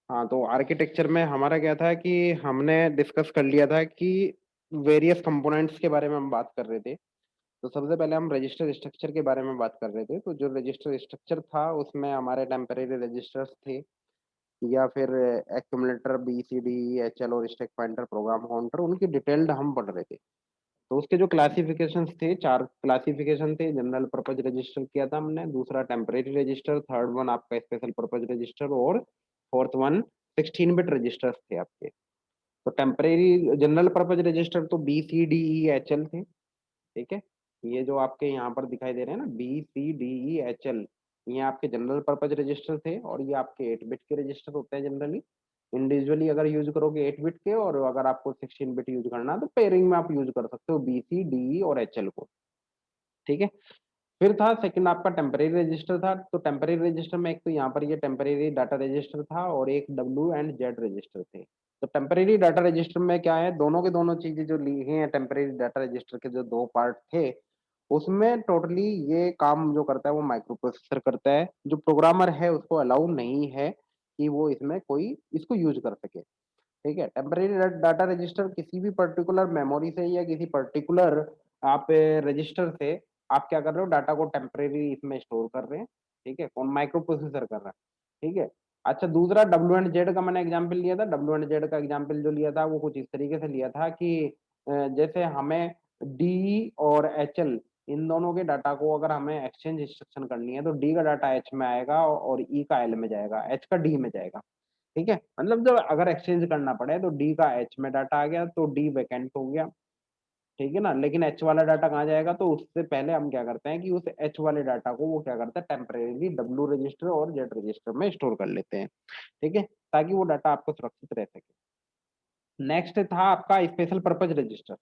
हाँ, तो आर्किटेक्चर में हमारा क्या था कि हमने डिस्कस कर लिया था कि वेरियस कंपोनेंट्स के बारे में हम बात कर रहे थे। तो सबसे पहले हम रजिस्टर स्ट्रक्चर के बारे में बात कर रहे थे। तो जो रजिस्टर स्ट्रक्चर था उसमें हमारे टेम्परेरी रजिस्टर्स थे या फिर एक्यूमुलेटर बीसीडी, एचएल और स्टैक पॉइंटर, प्रोग्राम काउंटर, उनकी डिटेल्ड हम पढ़ रहे थे। तो उसके जो क्लासिफिकेशंस थे, 4 क्लासिफिकेशन थे। जनरल पर्पज रजिस्टर किया था हमने, दूसरा टेम्परेरी रजिस्टर, थर्ड वन आपका स्पेशल पर्पज रजिस्टर और फोर्थ वन 16 बिट रजिस्टर्स थे आपके। तो टेम्परेरी जनरल पर्पज रजिस्टर तो B C D E H L थे। ठीक है, ये जो आपके यहाँ पर दिखाई दे रहे हैं ना, B C D E H L, ये आपके जनरल पर्पज रजिस्टर थे और ये आपके 8 बिट के रजिस्टर होते हैं जनरली। इंडिविजुअली अगर यूज करोगे 8 बिट के, और अगर आपको 16 बिट यूज करना है तो पेयरिंग में आप यूज कर सकते हो बी सी डी ई और एच एल को। ठीक है, फिर था सेकंड आपका टेम्परेरी रजिस्टर था। तो टेम्परेरी रजिस्टर में एक तो यहाँ पर ये टेम्परेरी डाटा रजिस्टर था और एक डब्ल्यू एंड जेड रजिस्टर थे। तो टेम्परेरी डाटा रजिस्टर में क्या है, दोनों के दोनों चीजें जो ली हैं टेम्परेरी डाटा रजिस्टर के जो दो पार्ट थे, उसमें टोटली ये काम जो करता है वो माइक्रो प्रोसेसर करता है। जो प्रोग्रामर है उसको अलाउ नहीं है कि वो इसमें कोई इसको यूज कर सके। ठीक है, टेम्परेरी डाटा रजिस्टर किसी भी पर्टिकुलर मेमोरी से या किसी पर्टिकुलर आप रजिस्टर से आप क्या कर रहे हो, डाटा को टेम्परेरी इसमें स्टोर कर रहे हैं। ठीक है, कौन माइक्रो प्रोसेसर कर रहा है। ठीक है, अच्छा दूसरा डब्ल्यू एंड जेड का मैंने एग्जाम्पल लिया था। डब्ल्यू एंड जेड का एग्जाम्पल जो लिया था वो कुछ इस तरीके से लिया था कि जैसे हमें डी और एच एल, इन दोनों के डाटा को अगर हमें एक्सचेंज इंस्ट्रक्शन करनी है तो डी का डाटा एच में आएगा और ई का एल में जाएगा, एच का डी में जाएगा। ठीक है, मतलब जब अगर एक्सचेंज करना पड़े तो डी का एच में डाटा आ गया तो डी वैकेंट हो गया। ठीक है ना, लेकिन एच वाला डाटा कहाँ जाएगा, तो उससे पहले हम क्या करते हैं कि उस एच वाले डाटा को वो क्या करता है, टेम्परेरी डब्ल्यू रजिस्टर और जेड रजिस्टर में स्टोर कर लेते हैं। ठीक है, ताकि वो डाटा आपको सुरक्षित रह सके। नेक्स्ट था आपका special purpose register.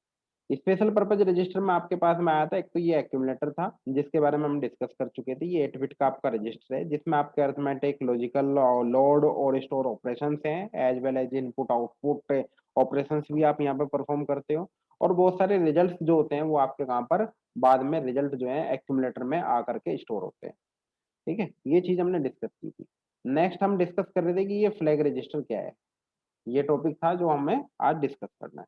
Special purpose register में आपके पास में आया था, एक तो ये एक्यूमुलेटर था जिसके बारे में हम डिस्कस कर चुके थे। ये 8 बिट का आपका रजिस्टर है जिसमें आपके अरिथमेटिक, लॉजिकल, लोड और स्टोर ऑपरेशंस हैं, as well as input output operations भी आप यहाँ पर परफॉर्म करते हो। और बहुत सारे रिजल्ट्स जो होते हैं वो आपके यहाँ पर बाद में रिजल्ट जो है एक्यूमुलेटर में आकर के स्टोर होते हैं। ठीक है, ये चीज हमने डिस्कस की थी। नेक्स्ट हम डिस्कस कर रहे थे कि ये फ्लैग रजिस्टर क्या है। ये टॉपिक था जो हमें आज डिस्कस करना है।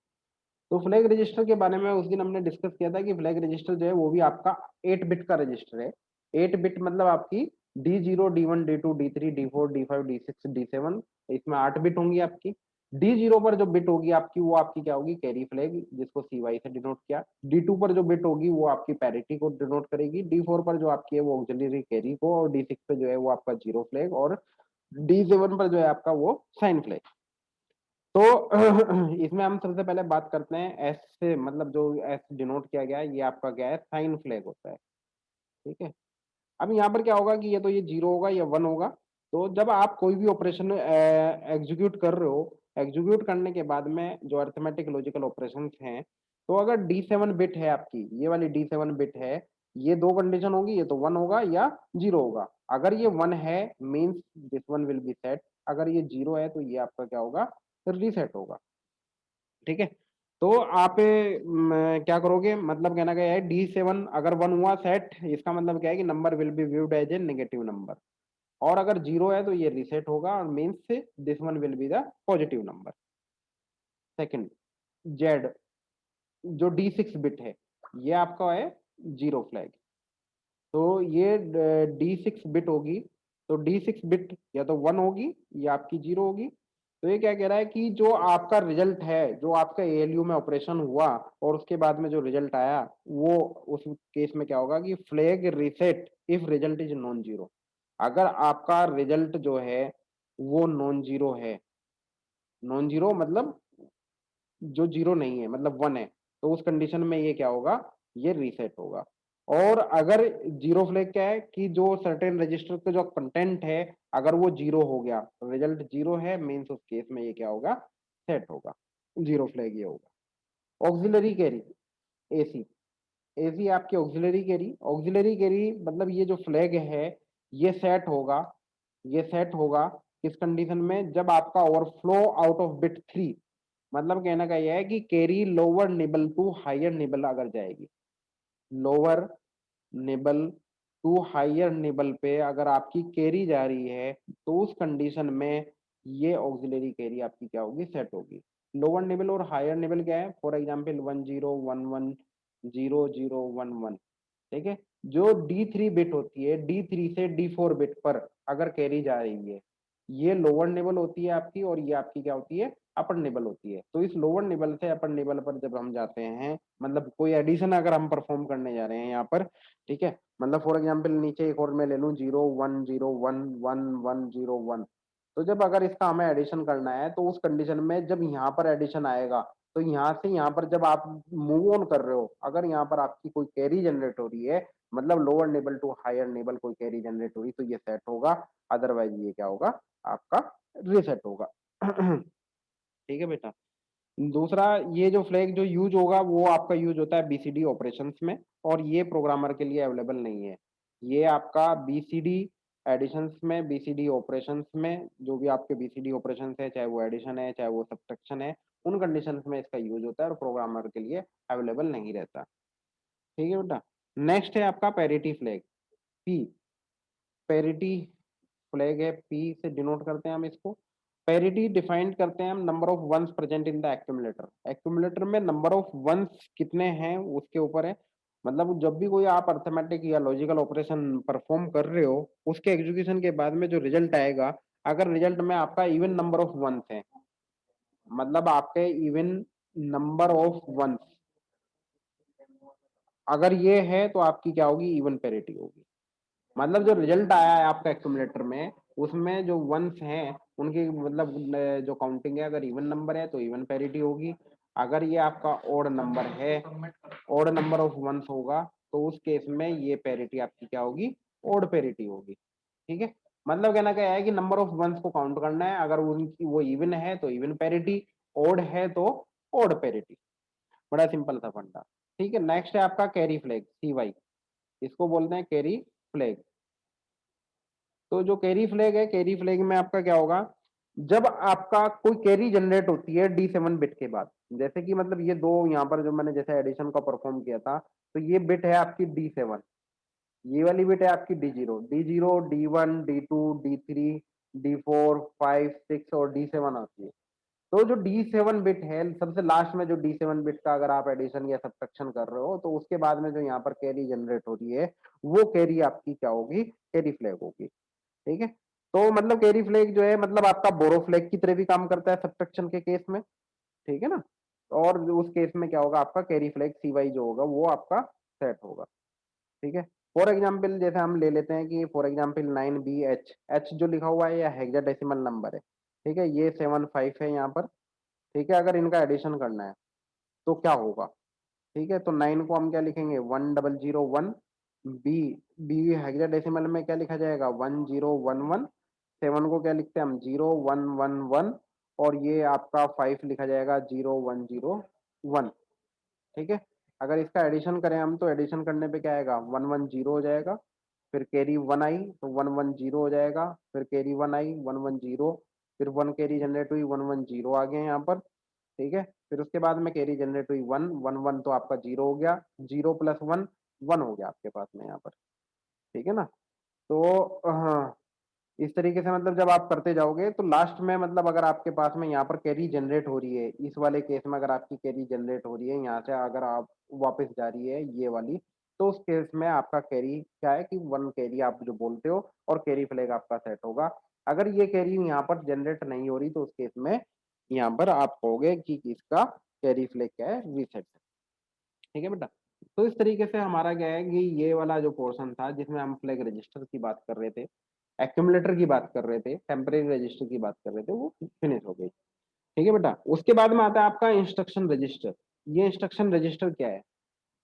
तो फ्लैग रजिस्टर के बारे में उस दिन हमने डिस्कस किया था कि फ्लैग रजिस्टर जो है वो भी आपका 8 बिट का रजिस्टर है। 8 बिट मतलब आपकी D0, D1, D2, D3, D4, D5, D6, D7, इसमें 8 बिट होंगी आपकी। D0 पर जो बिट होगी आपकी वो आपकी क्या होगी, कैरी फ्लैग, जिसको CY से डिनोट किया। D2 पर जो बिट होगी वो आपकी पैरिटी को डिनोट करेगी। D4 पर जो आपकी है वो ऑक्सिलरी कैरी को, और D6 पे जो है वो आपका जीरो फ्लैग, और D7 पर जो है आपका वो साइन फ्लैग। तो इसमें हम सबसे पहले बात करते हैं एस से, मतलब जो एस डिनोट किया गया है ये आपका क्या है, साइन फ्लैग होता है। ठीक है, अब यहाँ पर क्या होगा कि ये तो ये जीरो होगा या वन होगा। तो जब आप कोई भी ऑपरेशन एग्जीक्यूट कर रहे हो, एग्जीक्यूट करने के बाद में जो अर्थमेटिक लॉजिकल ऑपरेशंस हैं, तो अगर D7 बिट है आपकी, ये वाली D7 बिट है, ये दो कंडीशन होगी, ये तो वन होगा या जीरो होगा। अगर ये वन है means this one will B set, अगर ये जीरो है तो ये आपका क्या होगा, रीसेट होगा। ठीक है, तो आप क्या करोगे, मतलब कहना गया है D7 अगर वन हुआ सेट, इसका मतलब क्या है कि number will be viewed as a negative number, और अगर जीरो है तो ये रीसेट होगा और means this one will be the positive number. Second, Z, जो D6 बिट है, ये आपका है जीरो फ्लैग। तो ये D6 बिट होगी, तो D6 बिट या तो वन होगी या आपकी जीरो होगी। तो ये क्या कह रहा है कि जो आपका रिजल्ट है, जो आपका ALU में ऑपरेशन हुआ और उसके बाद में जो रिजल्ट आया, वो उस केस में क्या होगा कि flag reset if result is non zero. अगर आपका रिजल्ट जो है वो नॉन जीरो है, नॉन जीरो मतलब जो जीरो नहीं है, मतलब वन है, तो उस कंडीशन में ये क्या होगा, ये रीसेट होगा। और अगर जीरो फ्लैग क्या है कि जो सर्टेन रजिस्टर का जो कंटेंट है, अगर वो जीरो हो गया, रिजल्ट जीरो है मीन्स उस केस में ये क्या होगा, सेट होगा, जीरो फ्लैग ये होगा। ऑक्सिलरी कैरी, एसी, एसी आपकी ऑक्सिलरी कैरी, ऑक्सिलरी कैरी मतलब ये जो फ्लैग है ये सेट होगा, ये सेट होगा किस कंडीशन में, जब आपका overflow out of bit three, मतलब कहने का यह है कि carry lower nibble to higher nibble अगर जाएगी, lower nibble to higher nibble पे अगर आपकी कैरी जा रही है, तो उस कंडीशन में ये ऑक्सिलरी कैरी आपकी क्या होगी, सेट होगी। लोअर निबल और हायर निबल क्या है, फॉर एग्जाम्पल 1011 0011, ठीक है। जो D3 बिट होती है, D3 से D4 बिट पर अगर कैरी जा रही है, ये लोअर निबल होती है आपकी, और ये आपकी क्या होती है, अपर निबल होती है। तो इस लोअर निबल से अपर निबल पर जब हम जाते हैं, मतलब कोई एडिशन अगर हम परफॉर्म करने जा रहे हैं यहाँ पर, ठीक है, मतलब फॉर एग्जाम्पल नीचे एक और मैं ले लूँ 01011101, तो जब अगर इसका हमें एडिशन करना है, तो उस कंडीशन में जब यहाँ पर एडिशन आएगा, तो यहाँ से यहाँ पर जब आप मूव ऑन कर रहे हो, अगर यहाँ पर आपकी कोई कैरी जनरेट हो रही है, मतलब लोअर नेबल टू हायर नेबल कोई कैरी जनरेट हो रही, तो ये सेट होगा, अदरवाइज ये क्या होगा, आपका रीसेट होगा। ठीक है बेटा। दूसरा, ये जो फ्लैग जो यूज होगा वो आपका यूज होता है बीसीडी ऑपरेशंस में, और ये प्रोग्रामर के लिए अवेलेबल नहीं है। ये आपका बीसीडी एडिशंस में, बीसीडी ऑपरेशंस में, जो भी आपके बीसीडी ऑपरेशंस है, चाहे वो एडिशन है चाहे वो सब्ट्रैक्शन है, उन कंडीशंस में इसका यूज होता है, और प्रोग्रामर के लिए अवेलेबल नहीं रहता। ठीक है बेटा। नेक्स्ट है आपका parity flag, P. Parity flag है, पी से डिनोट करते हैं हम इसको। पैरिटी डिफाइन करते हैं हम number of ones present in the accumulator. Accumulator में नंबर ऑफ वंस कितने हैं उसके ऊपर है। मतलब जब भी कोई आप अर्थमेटिक या लॉजिकल ऑपरेशन परफॉर्म कर रहे हो, उसके एग्जीक्यूशन के बाद में जो रिजल्ट आएगा, अगर रिजल्ट में आपका इवन नंबर ऑफ वंस है, मतलब आपके इवन नंबर ऑफ वंस अगर ये है, तो आपकी क्या होगी, इवन पैरिटी होगी। मतलब जो रिजल्ट आया है आपका एक्यूमुलेटर में, उसमें जो वंस हैं उनकी मतलब जो काउंटिंग है, अगर इवन नंबर है तो इवन पैरिटी होगी। अगर ये आपका ओड नंबर है, ओड नंबर ऑफ वंस होगा, तो उस केस में ये पैरिटी आपकी क्या होगी, ओड पैरिटी होगी। ठीक है। मतलब कहना क्या है कि नंबर ऑफ वंस को काउंट करना है, अगर उनकी वो इवन है तो इवन पैरिटी, ओड है तो ओड पैरिटी। बड़ा सिंपल था फंडा। ठीक है। नेक्स्ट है आपका कैरी फ्लैग, CY, इसको बोलते हैं कैरी फ्लैग। तो जो कैरी फ्लैग है, कैरी फ्लैग में आपका क्या होगा, जब आपका कोई कैरी जनरेट होती है D7 बिट के बाद, जैसे कि मतलब ये दो यहाँ पर जो मैंने जैसे एडिशन का परफॉर्म किया था, तो ये बिट है आपकी D7, ये वाली बिट है आपकी D0, D1, D2, D3, D4, 5, 6 और D7 आती है। तो जो D7 बिट है, सबसे लास्ट में जो D7 बिट का अगर आप एडिशन या सब्ट्रैक्शन कर रहे हो, तो उसके बाद में जो यहाँ पर कैरी जनरेट हो रही है, वो कैरी आपकी क्या होगी, कैरी फ्लैग होगी। ठीक है। तो मतलब कैरी फ्लैग जो है, मतलब आपका बोरो फ्लैग की तरह भी काम करता है सब्ट्रैक्शन के केस में। ठीक है ना। और उस केस में क्या होगा, आपका कैरी फ्लैग CY जो होगा वो आपका सेट होगा। ठीक है। फॉर एग्जाम्पल जैसे हम ले लेते हैं कि फॉर एग्जाम्पल 9BH, एच जो लिखा हुआ है या हेक्साडेसिमल नंबर है, ठीक है, ये 75 है यहाँ पर। ठीक है। अगर इनका एडिशन करना है तो क्या होगा। ठीक है। तो 9 को हम क्या लिखेंगे, 1001। बी, बी हेक्साडेसिमल में क्या लिखा जाएगा, 1011। 7 को क्या लिखते हैं हम, 0111। और ये आपका 5 लिखा जाएगा 0101। ठीक है। अगर इसका एडिशन करें हम, तो एडिशन करने पे क्या आएगा, 110 हो जाएगा। फिर कैरी 1 आई तो 110 हो जाएगा। फिर कैरी 1 आई, 110। फिर 1 कैरी जनरेट हुई, 110 आ गए यहाँ पर। ठीक है। फिर उसके बाद में कैरी जनरेट हुई 1 1 1, तो आपका 0 हो गया। 0 + 1 1 हो गया आपके पास में यहाँ पर। ठीक है ना। तो हाँ, इस तरीके से मतलब जब आप करते जाओगे, तो लास्ट में मतलब अगर आपके पास में यहाँ पर कैरी जनरेट हो रही है, इस वाले केस में अगर आपकी कैरी जनरेट हो रही है यहाँ से, अगर आप वापस जा रही है ये वाली, तो उस केस में आपका कैरी क्या है कि 1 कैरी आप जो बोलते हो, और कैरी फ्लैग आपका सेट होगा। अगर ये कैरी यहाँ पर जनरेट नहीं हो रही, तो उस केस में यहाँ पर आप कहोगे कि इसका कैरी फ्लैग क्या है, रीसेट। ठीक है बेटा। तो इस तरीके से हमारा क्या है कि ये वाला जो पोर्शन था जिसमें हम फ्लैग रजिस्टर की बात कर रहे थे, एक्यूमुलेटर की बात कर रहे थे, टेम्परेरी रजिस्टर की बात कर रहे थे, वो फिनिश हो गई। ठीक है बेटा। उसके बाद में आता है आपका इंस्ट्रक्शन रजिस्टर। ये इंस्ट्रक्शन रजिस्टर क्या है,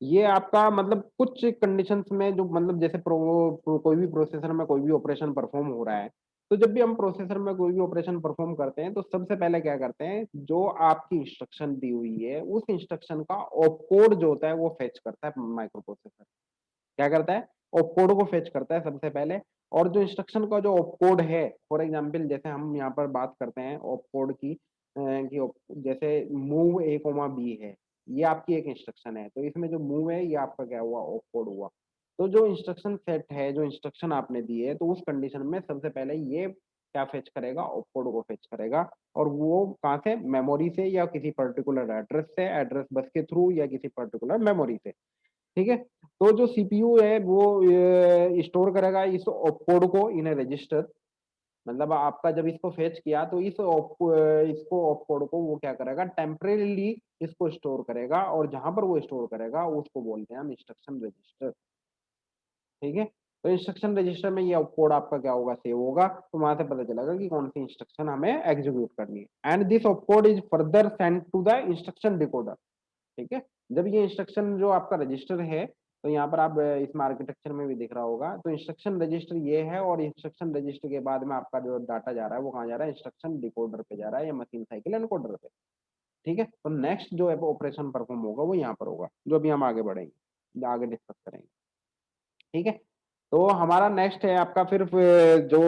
ये आपका मतलब कुछ कंडीशंस में जो मतलब जैसे कोई भी प्रोसेसर में कोई भी ऑपरेशन परफॉर्म हो रहा है, तो जब भी हम प्रोसेसर में कोई भी ऑपरेशन परफॉर्म करते हैं, तो सबसे पहले क्या करते हैं, जो आपकी इंस्ट्रक्शन दी हुई है उस इंस्ट्रक्शन का ऑपकोड जो होता है वो फेच करता है माइक्रो प्रोसेसर। क्या करता है, ऑपकोड को फेच करता है सबसे पहले। और जो इंस्ट्रक्शन का जो ऑपकोड है, फॉर एग्जांपल जैसे हम यहाँ पर बात करते हैं ऑपकोड की, जैसे मूव A, है, ये आपकी एक इंस्ट्रक्शन है, तो इसमें जो मूव है ये आपका क्या हुआ, ऑपकोड हुआ। तो जो इंस्ट्रक्शन सेट है, जो इंस्ट्रक्शन आपने दी है, तो उस कंडीशन में सबसे पहले ये क्या फेच करेगा, ऑपकोड को फेच करेगा, और वो कहाँ से, मेमोरी से या किसी पर्टिकुलर एड्रेस से, एड्रेस बस के थ्रू या किसी पर्टिकुलर मेमोरी से। ठीक है, तो जो सीपीयू है वो स्टोर करेगा इस ऑपकोड को इन ए रजिस्टर। मतलब आपका जब इसको फेच किया तो इसको ऑपकोड को वो क्या करेगा, टेम्परेली इसको स्टोर करेगा, और जहां पर वो स्टोर करेगा उसको बोलते हैं हम इंस्ट्रक्शन रजिस्टर। ठीक है, तो इंस्ट्रक्शन रजिस्टर में ये ऑपकोड आपका क्या होगा, सेव होगा, तो वहां से पता चलेगा कि कौन सी इंस्ट्रक्शन हमें एग्जीक्यूट करनी है। And this opcode is further send to the instruction decoder. ठीक है, जब ये इंस्ट्रक्शन जो आपका रजिस्टर है, तो यहाँ पर आप इसमें आर्किटेक्चर में भी दिख रहा होगा, तो इंस्ट्रक्शन रजिस्टर ये है, और इंस्ट्रक्शन रजिस्टर के बाद में आपका जो डाटा जा रहा है वो कहाँ जा रहा है, इंस्ट्रक्शन डिकोडर पे जा रहा है या मशीन साइकिल एनकोडर पे। ठीक है, तो नेक्स्ट जो है ऑपरेशन परफॉर्म होगा वो यहाँ पर होगा, जो अभी हम आगे बढ़ेंगे, आगे डिस्कस करेंगे। ठीक है, तो हमारा नेक्स्ट है आपका फिर जो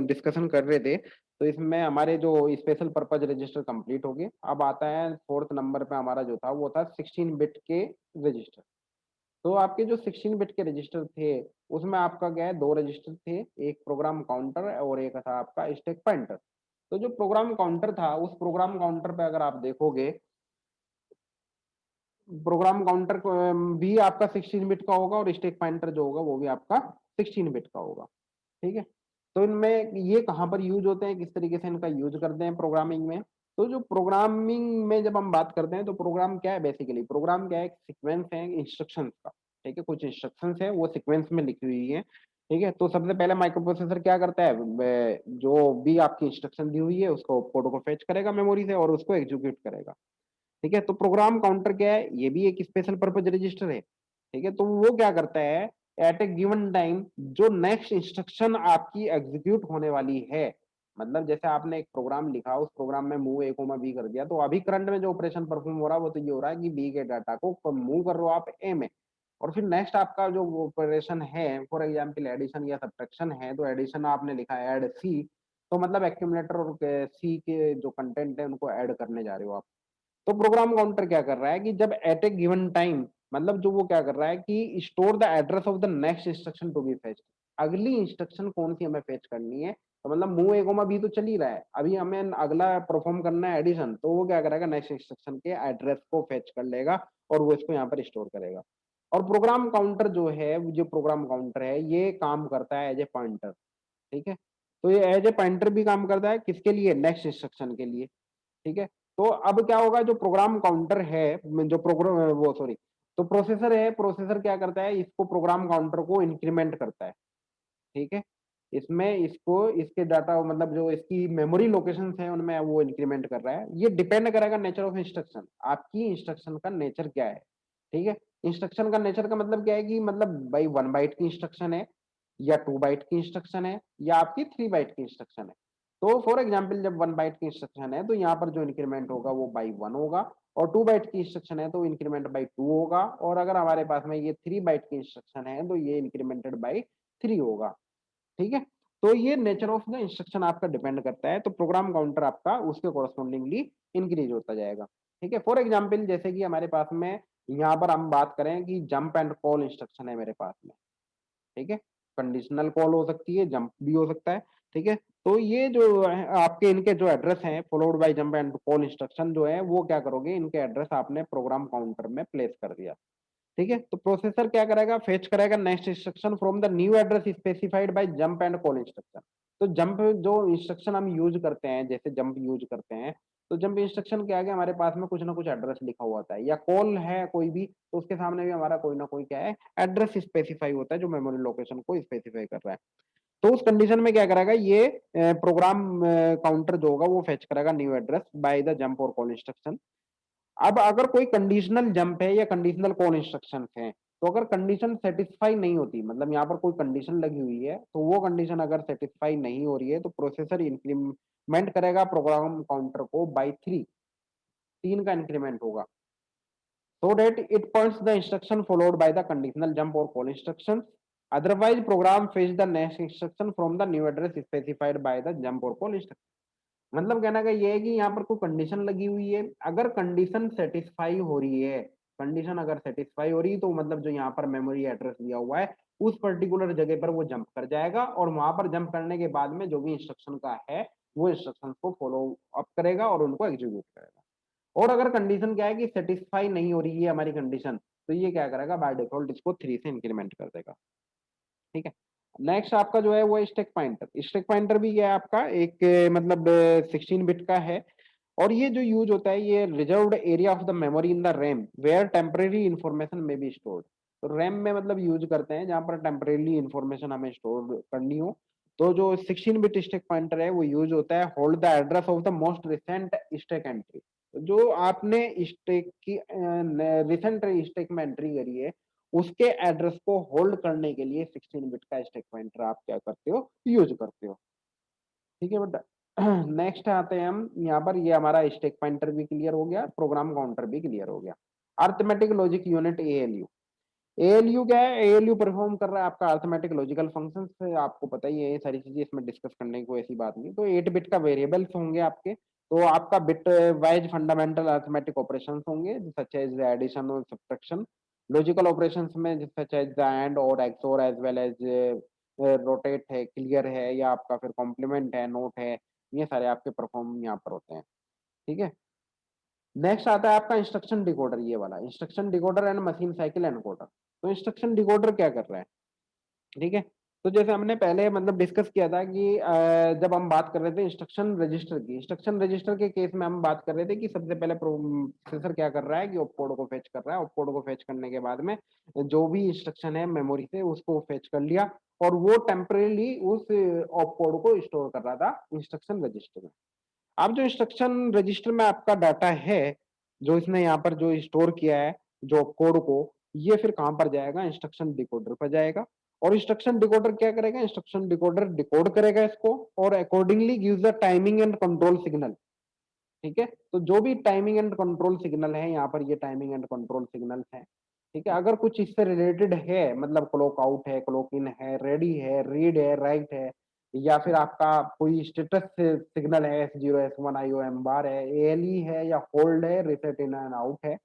डिस्कशन कर रहे थे, तो इसमें हमारे जो स्पेशल पर्पज रजिस्टर कंप्लीट हो गए। अब आता है फोर्थ नंबर पे हमारा जो था वो था 16 बिट के रजिस्टर। तो आपके जो 16 बिट के रजिस्टर थे उसमें आपका क्या है, दो रजिस्टर थे, एक प्रोग्राम काउंटर और एक था आपका स्टैक पॉइंटर। तो जो प्रोग्राम काउंटर था, उस प्रोग्राम काउंटर पे अगर आप देखोगे, प्रोग्राम काउंटर भी आपका 16 बिट का होगा, और स्टैक पॉइंटर जो होगा वो भी आपका 16 बिट का होगा। ठीक है, तो इनमें ये कहाँ पर यूज होते हैं, किस तरीके से इनका यूज करते हैं प्रोग्रामिंग में। तो जो प्रोग्रामिंग में जब हम बात करते हैं, तो प्रोग्राम क्या है, बेसिकली प्रोग्राम क्या है, एक सीक्वेंस है इंस्ट्रक्शंस का। ठीक है, कुछ इंस्ट्रक्शंस है वो सीक्वेंस में लिखी हुई है। ठीक है, तो सबसे पहले माइक्रो प्रोसेसर क्या करता है, जो भी आपकी इंस्ट्रक्शन दी हुई है उसको कोड को फेच करेगा मेमोरी से और उसको एग्जीक्यूट करेगा। ठीक है, तो प्रोग्राम काउंटर क्या है, ये भी एक स्पेशल पर्पज रजिस्टर है। ठीक है, तो वो क्या करता है, एट ए गिवन टाइम जो नेक्स्ट इंस्ट्रक्शन आपकी एग्जीक्यूट होने वाली है, मतलब जैसे आपने एक प्रोग्राम लिखा, उस प्रोग्राम में मूव ए कोमा बी कर दिया, तो अभी करंट में जो ऑपरेशन परफॉर्म हो रहा है वो तो ये हो रहा है कि बी के डाटा को मूव कर रहे हो आप ए में, और फिर नेक्स्ट आपका जो ऑपरेशन है, फॉर एग्जाम्पल एडिशन या सब्ट्रैक्शन है, तो एडिशन आपने लिखा ऐड सी, तो मतलब एक्यूमुलेटर और सी के जो कंटेंट है उनको ऐड करने जा रहे हो आप। तो प्रोग्राम काउंटर क्या कर रहा है कि जब एट ए गिवन टाइम, मतलब जो वो क्या कर रहा है कि store the address of the next instruction to be fetched, अगली इंस्ट्रक्शन कौन सी हमें फेच करनी है, तो मतलब मूव ए कोमा बी तो चल ही रहा है, अभी हमें अगला परफॉर्म करना है एडिशन, तो वो क्या करेगा, नेक्स्ट इंस्ट्रक्शन के एड्रेस को फेच कर लेगा और वो इसको यहाँ पर स्टोर करेगा। और प्रोग्राम काउंटर जो है, जो प्रोग्राम काउंटर है ये काम करता है एज ए पॉइंटर। ठीक है, तो ये एज ए पॉइंटर भी काम करता है किसके लिए, नेक्स्ट इंस्ट्रक्शन के लिए। ठीक है, तो अब क्या होगा, जो प्रोग्राम काउंटर है, जो प्रोग्राम वो सॉरी, तो प्रोसेसर है, प्रोसेसर क्या करता है, इसको प्रोग्राम काउंटर को इंक्रीमेंट करता है। ठीक है, इसमें इसको इसके डाटा मतलब जो इसकी मेमोरी लोकेशन है उनमें वो इंक्रीमेंट कर रहा है। ये डिपेंड करेगा नेचर ऑफ इंस्ट्रक्शन, आपकी इंस्ट्रक्शन का नेचर क्या है। ठीक है, इंस्ट्रक्शन का नेचर का मतलब क्या है कि मतलब भाई 1 बाइट की इंस्ट्रक्शन है, या 2 बाइट की इंस्ट्रक्शन है, या आपकी 3 बाइट की इंस्ट्रक्शन है। तो फॉर एग्जाम्पल जब 1 बाइट की इंस्ट्रक्शन है तो यहाँ पर जो इंक्रीमेंट होगा वो बाई 1 होगा, और 2 बाइट की इंस्ट्रक्शन है तो इंक्रीमेंट बाई 2 होगा, और अगर हमारे पास में ये 3 बाइट की इंस्ट्रक्शन है तो ये इंक्रीमेंटेड बाई 3 होगा। ठीक है, तो ये नेचर ऑफ द इंस्ट्रक्शन आपका डिपेंड करता है, तो प्रोग्राम काउंटर आपका उसके कोरस्पॉन्डिंगली इंक्रीज होता जाएगा। ठीक है, फॉर एग्जाम्पल जैसे कि हमारे पास में यहाँ पर हम बात करें कि जंप एंड कॉल इंस्ट्रक्शन है मेरे पास में। ठीक है, कंडीशनल कॉल हो सकती है, जंप भी हो सकता है। ठीक है, तो ये जो है आपके इनके जो एड्रेस हैं followed by jump and call instruction जो है वो क्या करोगे, इनके एड्रेस आपने प्रोग्राम काउंटर में प्लेस कर दिया। ठीक है, तो प्रोसेसर क्या करेगा, फेच करेगा next instruction from the new address specified by jump and call instruction. तो जंप जो इंस्ट्रक्शन हम यूज करते हैं, जैसे जंप यूज करते हैं, तो जंप इंस्ट्रक्शन के आगे हमारे पास में कुछ ना कुछ एड्रेस लिखा हुआ होता है, या कॉल है कोई भी तो उसके सामने भी हमारा कोई ना कोई क्या है, एड्रेस स्पेसिफाई होता है जो मेमोरी लोकेशन को स्पेसिफाई कर रहा है। तो उस कंडीशन में क्या करेगा ये प्रोग्राम काउंटर जो होगा वो फेच करेगा new address by the jump और कॉल इंस्ट्रक्शन। अब अगर कोई कंडीशनल जंप है या कंडीशनल कॉल इंस्ट्रक्शन है, तो अगर कंडीशन सेटिस्फाई नहीं होती, मतलब यहाँ पर कोई कंडीशन लगी हुई है, तो वो कंडीशन अगर सेटिस्फाई नहीं हो रही है तो प्रोसेसर इंक्रीमेंट करेगा प्रोग्राम काउंटर को बाई 3, 3 का इंक्रीमेंट होगा, so that it points the instruction followed by the conditional jump or call instructions. Otherwise, program fetch the next instruction from the new address specified by the jump or call instruction. मतलब कहना का ये है कि यहाँ पर कोई condition लगी हुई है, अगर कंडीशन सेटिस्फाई हो रही है, कंडीशन अगर सेटिस्फाई हो रही है तो मतलब जो यहाँ पर मेमोरी एड्रेस दिया हुआ है उस पर्टिकुलर जगह पर वो जंप कर जाएगा और वहां पर जंप करने के बाद में जो भी इंस्ट्रक्शन का है वो इंस्ट्रक्शन को फॉलो अप करेगा और उनको एग्जीक्यूट करेगा। और अगर कंडीशन क्या है कि सेटिस्फाई नहीं हो रही है हमारी कंडीशन, तो ये क्या करेगा, बाय डिफॉल्ट इसको 3 से इंक्रीमेंट कर देगा। ठीक है। नेक्स्ट आपका जो है वो स्टैक पॉइंटर। स्टैक पॉइंटर भी क्या है आपका एक मतलब 16 बिट का है। और ये जो यूज होता है, ये reserved area of the memory in the RAM where temporary information may be stored. तो रैम में मतलब यूज करते हैं जहां पर टेम्परेरी इंफॉर्मेशन हमें स्टोर करनी हो। तो जो 16 बिट स्टैक पॉइंटर है वो यूज होता है hold the address of the most recent stack entry. जो आपने स्टैक की रिसेंट स्टैक में एंट्री करी है उसके एड्रेस को होल्ड करने के लिए 16 बिट का स्टैक पॉइंटर आप क्या करते हो, यूज करते हो। ठीक है बेटा। नेक्स्ट आते हैं हम यहाँ पर, ये हमारा स्टैक पॉइंटर भी क्लियर हो गया, प्रोग्राम काउंटर भी क्लियर हो गया। Arithmetic logic unit ALU. ALU क्या है, एएलयू परफॉर्म कर रहा है आपका अर्थमेटिक लॉजिकल फंक्शंस। आपको पता ही है ये सारी चीजें, इसमें डिस्कस करने की कोई ऐसी बात नहीं। तो 8 बिट का वेरिएबल्स होंगे आपके। तो आपका bitwise fundamental arithmetic operations होंगे सच एज एडिशन और सब्ट्रैक्शन। लॉजिकल ऑपरेशंस में सच एज द एंड और XOR as well as rotate है, क्लियर है, या आपका फिर कॉम्प्लीमेंट है, नोट है। ये सारे आपके परफॉर्म यहाँ पर होते हैं। ठीक है। नेक्स्ट आता है आपका इंस्ट्रक्शन डिकोडर, ये वाला instruction decoder and machine cycle encoder. तो इंस्ट्रक्शन डिकोडर क्या कर रहा है, ठीक है। तो जैसे हमने पहले मतलब डिस्कस किया था कि जब हम बात कर रहे थे इंस्ट्रक्शन रजिस्टर की, इंस्ट्रक्शन रजिस्टर के केस में हम बात कर रहे थे कि सबसे पहले प्रोसेसर क्या कर रहा है कि ऑपकोड को फेच कर रहा है। ऑपकोड को फेच करने के बाद में जो भी इंस्ट्रक्शन है मेमोरी से उसको फेच कर लिया और वो टेम्परेली उस ऑपकोड को स्टोर कर रहा था इंस्ट्रक्शन रजिस्टर में। अब जो इंस्ट्रक्शन रजिस्टर में आपका डाटा है, जो इसने यहाँ पर जो स्टोर किया है जो कोड को, ये फिर कहां पर जाएगा, इंस्ट्रक्शन डिकोडर पर जाएगा। और इंस्ट्रक्शन डिकोडर क्या करेगा, इंस्ट्रक्शन डिकोडर डिकोड करेगा इसको और accordingly gives the timing and control signal. ठीक है। तो जो भी टाइमिंग एंड कंट्रोल सिग्नल है यहाँ पर, ये टाइमिंग एंड कंट्रोल सिग्नल है। ठीक है। अगर कुछ इससे रिलेटेड है, मतलब क्लॉक आउट है, क्लॉक इन है, रेडी है, रीड है, राइट है, या फिर आपका कोई स्टेटस सिग्नल है, S0 S1 IOM बार है, ALE है, या होल्ड है, रिसेट इन एंड आउट है,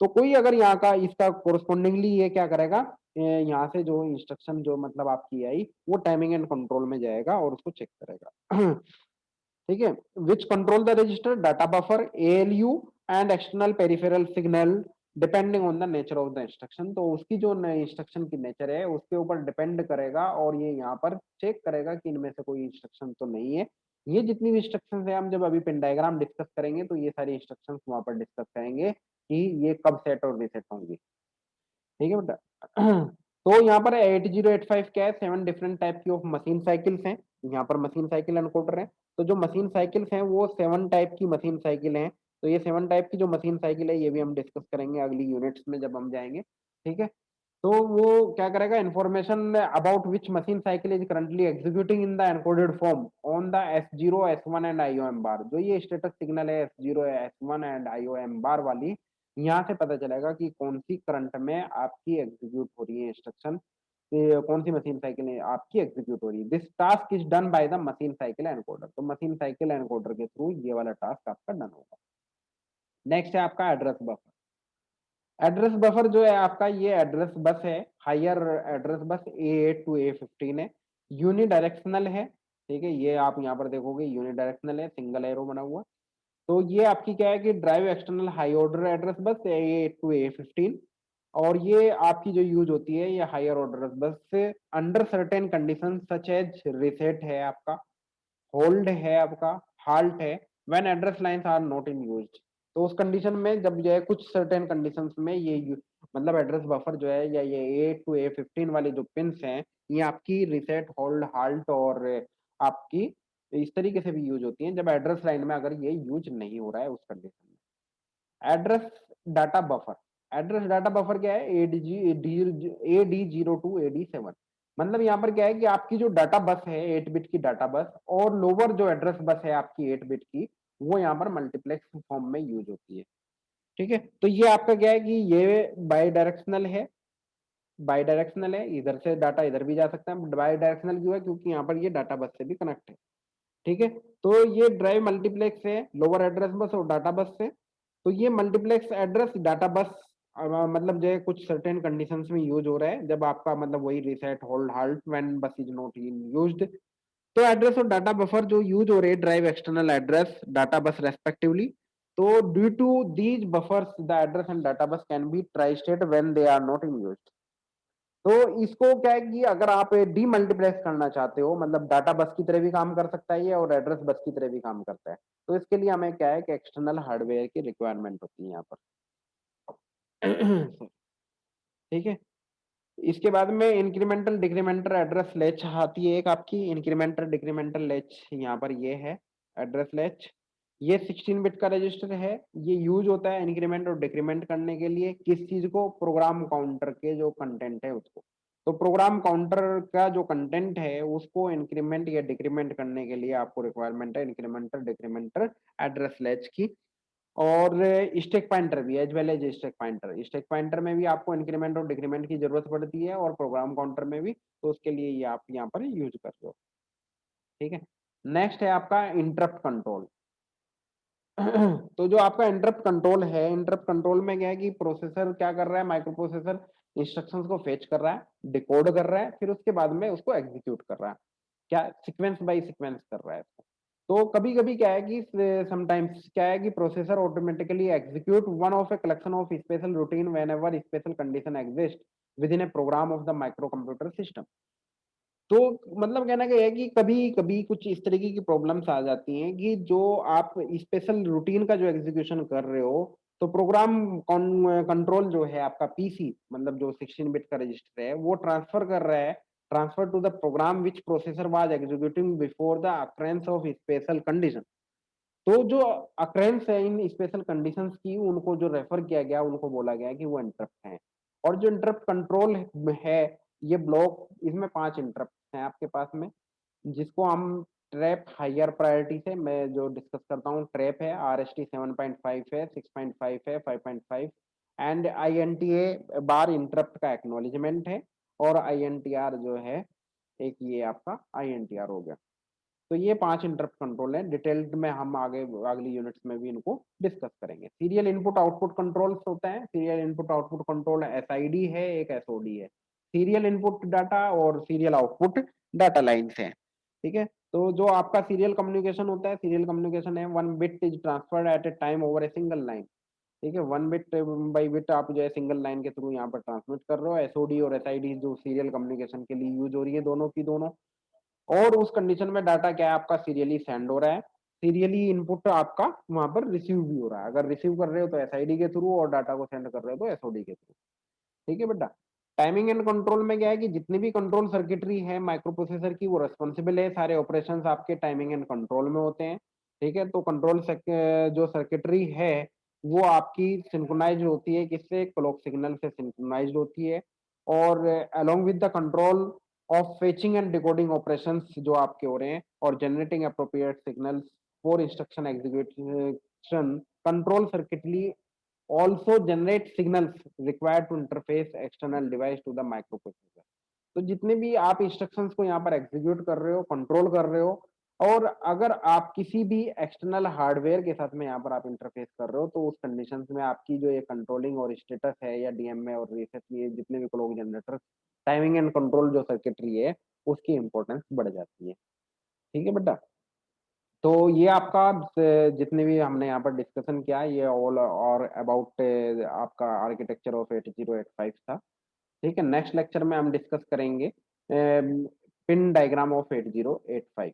तो कोई अगर यहाँ का इसका कोरस्पोंडिंगली ये क्या करेगा, यहाँ से जो इंस्ट्रक्शन जो मतलब आपकी आई वो टाइमिंग एंड कंट्रोल में जाएगा और उसको चेक करेगा। ठीक है। Which control the register data buffer ALU and external peripheral signal depending on the nature of the instruction. तो उसकी जो इंस्ट्रक्शन की नेचर है उसके ऊपर डिपेंड करेगा और ये यहाँ पर चेक करेगा कि इनमें से कोई इंस्ट्रक्शन तो नहीं है। ये जितनी भी इंस्ट्रक्शन है, हम जब अभी पिन डायग्राम डिस्कस करेंगे तो ये सारी इंस्ट्रक्शन वहां पर डिस्कस करेंगे कि ये कब सेट और रीसेट होंगी। ठीक है बेटा। तो यहाँ पर 8085 क्या है, 7 डिफरेंट टाइप की ऑफ मशीन साइकिल्स हैं। यहाँ पर मशीन साइकिल एनकोडर है। तो जो मशीन साइकिल्स हैं वो 7 टाइप की मशीन साइकिल हैं। तो ये 7 टाइप की जो मशीन साइकिल है ये भी हम डिस्कस करेंगे अगली यूनिट्स में जब हम जाएंगे। ठीक है। तो वो क्या करेगा, information about which machine cycle is currently executing in the encoded form on the S0 S1 and IOM बार। जो ये स्टेटस सिग्नल है S0 S1 एंड IOM बार वाली, यहाँ से पता चलेगा कि कौन सी करंट में आपकी एग्जीक्यूट हो रही है इंस्ट्रक्शन, कौन सी मशीन साइकिल है आपकी एग्जीक्यूट हो रही है। This task is done by the machine cycle encoder. तो मशीन साइकिल एनकोडर के थ्रू ये वाला टास्क आपका डन होगा। नेक्स्ट है आपका एड्रेस बफर। एड्रेस बफर जो है आपका, ये एड्रेस बस है, higher address bus A8 to A15 है, यूनिडायरेक्शनल है। ठीक है। ये आप यहाँ पर देखोगे यूनिडायरेक्शनल है, सिंगल एरो बना हुआ। तो ये आपकी क्या है कि drive external high order address bus A8 to A15। और ये आपकी जो यूज होती है ये हायर ऑर्डर बस से under certain condition such as reset है आपका, होल्ड है आपका, हाल्ट है, when address lines are not in used. तो उस कंडीशन में जब जो है कुछ सर्टेन कंडीशंस में ये मतलब एड्रेस बफर जो है या ये A to A15 वाली जो पिंस हैं, ये आपकी रिसेट, होल्ड, हाल्ट और आपकी इस तरीके से भी यूज होती हैं जब एड्रेस लाइन में अगर ये यूज नहीं हो रहा है उस कंडीशन में। Address data buffer. Address data buffer क्या है, AD0 to AD7। मतलब यहाँ पर क्या है कि आपकी जो डाटा बस है 8 बिट की डाटा बस, और लोअर जो एड्रेस बस है आपकी 8 बिट की, वो यहाँ पर मल्टीप्लेक्स फॉर्म में यूज होती है। ठीक है। तो ये आपका क्या है कि ये बाई डायरेक्शनल है, बाई डायरेक्शनल है, इधर से डाटा इधर भी जा सकता है। बाई डायरेक्शनल क्यों है, क्योंकि यहाँ पर ये डाटा बस से भी कनेक्ट है। ठीक है। तो ये ड्राइव मल्टीप्लेक्स है लोअर एड्रेस बस और डाटा बस से। तो ये मल्टीप्लेक्स एड्रेस डाटा बस मतलब जो है कुछ सर्टेन कंडीशंस में यूज हो रहा है, जब आपका मतलब वही reset hold halt when bus is not in used. तो एड्रेस और डाटा बफर जो यूज हो रहे हैं drive external address data bus respectively. तो due to these buffers the address and data bus can be tri state when they are not in use. तो इसको क्या है कि अगर आप डीमल्टीप्लेक्स करना चाहते हो, मतलब डाटा बस की तरह भी काम कर सकता है ये और एड्रेस बस की तरह भी काम करता है, तो इसके लिए हमें क्या है कि एक्सटर्नल हार्डवेयर की रिक्वायरमेंट होती है यहाँ पर। ठीक है। इसके बाद में इंक्रीमेंटल डिक्रीमेंटल एड्रेस लेच आती है एक आपकी। इंक्रीमेंटल डिक्रीमेंटल लेच यहाँ पर ये है एड्रेस लेच। ये 16 बिट का रजिस्टर है। ये यूज होता है इंक्रीमेंट और डिक्रीमेंट करने के लिए। किस चीज को? प्रोग्राम काउंटर के जो कंटेंट है उसको। तो प्रोग्राम काउंटर का जो कंटेंट है उसको इंक्रीमेंट या डिक्रीमेंट करने के लिए आपको रिक्वायरमेंट है इंक्रीमेंटल डिक्रीमेंटल एड्रेस लेच की। और स्टैक पॉइंटर भी as well as stack pointer. Stack pointer में भी आपको इंक्रीमेंट और डिक्रीमेंट की जरूरत पड़ती है और प्रोग्राम काउंटर में भी। तो उसके लिए ये आप यहाँ पर यूज कर रहे हो। ठीक है। नेक्स्ट है आपका इंटरप्ट कंट्रोल। तो जो आपका इंटरप्ट कंट्रोल है, इंटरप्ट कंट्रोल में क्या है कि प्रोसेसर क्या कर रहा है, माइक्रो प्रोसेसर इंस्ट्रक्शंस को फेच कर रहा है, डिकोड कर रहा है, फिर उसके बाद में उसको एग्जीक्यूट कर रहा है। क्या सीक्वेंस बाय सीक्वेंस कर रहा है इसको। तो कभी कभी क्या है कि समटाइम्स क्या है कि processor automatically execute one of a collection of special routine whenever special condition exist within a program of the microcomputer system. तो मतलब कहना क्या है कि कभी कभी कुछ इस तरीके की प्रॉब्लम्स आ जाती हैं कि जो आप स्पेशल रूटीन का जो एग्जीक्यूशन कर रहे हो, तो प्रोग्राम कंट्रोल जो है आपका पीसी, मतलब जो 16 बिट का रजिस्टर है, वो ट्रांसफर कर रहा है transfer to the program which processor was executing before the occurrence of special condition. तो जो अक्रेंस है इन स्पेशल कंडीशंस की, उनको जो रेफर किया गया उनको बोला गया कि वो इंटरप्ट हैं। और जो इंटरप्ट कंट्रोल है, ये ब्लॉक, इसमें 5 इंटरप्ट हैं आपके पास में, जिसको हम ट्रैप हायर प्रायोरिटी से मैं जो डिस्कस करता हूँ। ट्रैप है RST 7.5 है, 6.5 है, 5.5। एंड INTA बार इंटरप्ट का एक्नॉलेजमेंट है। और INTR जो है एक, ये आपका INTR हो गया। तो ये 5 इंटरप्ट कंट्रोल है। डिटेल्ड में हम आगे अगली यूनिट्स में भी इनको डिस्कस करेंगे। सीरियल इनपुट आउटपुट कंट्रोल्स होते हैं। Serial input output control SID है, एक SOD है। सीरियल इनपुट डाटा और सीरियल आउटपुट डाटा लाइन्स हैं। ठीक है। तो जो आपका सीरियल कम्युनिकेशन होता है, सीरियल कम्युनिकेशन है 1 bit is transferred at a time over a single line. ठीक है। 1 बिट बाई बिट आप जो है सिंगल लाइन के थ्रू यहाँ पर ट्रांसमिट कर रहे हो। SOD और SID जो सीरियल कम्युनिकेशन के लिए यूज हो रही है, दोनों की दोनों। और उस कंडीशन में डाटा क्या है आपका सीरियली सेंड हो रहा है, सीरियली इनपुट आपका वहां पर रिसीव भी हो रहा है। अगर रिसीव कर रहे हो तो SID के थ्रू, और डाटा को सेंड कर रहे हो तो SOD के थ्रू। ठीक है बेटा। टाइमिंग एंड कंट्रोल में क्या है कि जितनी भी कंट्रोल सर्किटरी है माइक्रो प्रोसेसर की, वो रिस्पॉन्सिबल है, सारे ऑपरेशंस आपके टाइमिंग एंड कंट्रोल में होते हैं। ठीक है। तो कंट्रोल जो सर्किटरी है वो आपकी सिंक्रोनाइज होती है, किससे? क्लॉक सिग्नल से सिंक्रोनाइज होती है। और along with the control of fetching and decoding operations जो आपके हो रहे हैं, और generating appropriate signals for instruction execution, control circuitry also generate signals required to interface external device to the microprocessor। तो जितने भी आप इंस्ट्रक्शंस को यहाँ पर एग्जीक्यूट कर रहे हो, कंट्रोल कर रहे हो, और अगर आप किसी भी एक्सटर्नल हार्डवेयर के साथ में यहाँ पर आप इंटरफेस कर रहे हो, तो उस कंडीशंस में आपकी जो ये कंट्रोलिंग और स्टेटस है, या DMA और रीसेट, ये जितने भी clock generator timing and control जो सर्किटरी है, उसकी इंपॉर्टेंस बढ़ जाती है। ठीक है बेटा। तो ये आपका जितने भी हमने यहाँ पर डिस्कशन किया, ये ऑल और अबाउट आपका आर्किटेक्चर ऑफ 8085 था। ठीक है। नेक्स्ट लेक्चर में हम डिस्कस करेंगे पिन डायग्राम ऑफ 8085।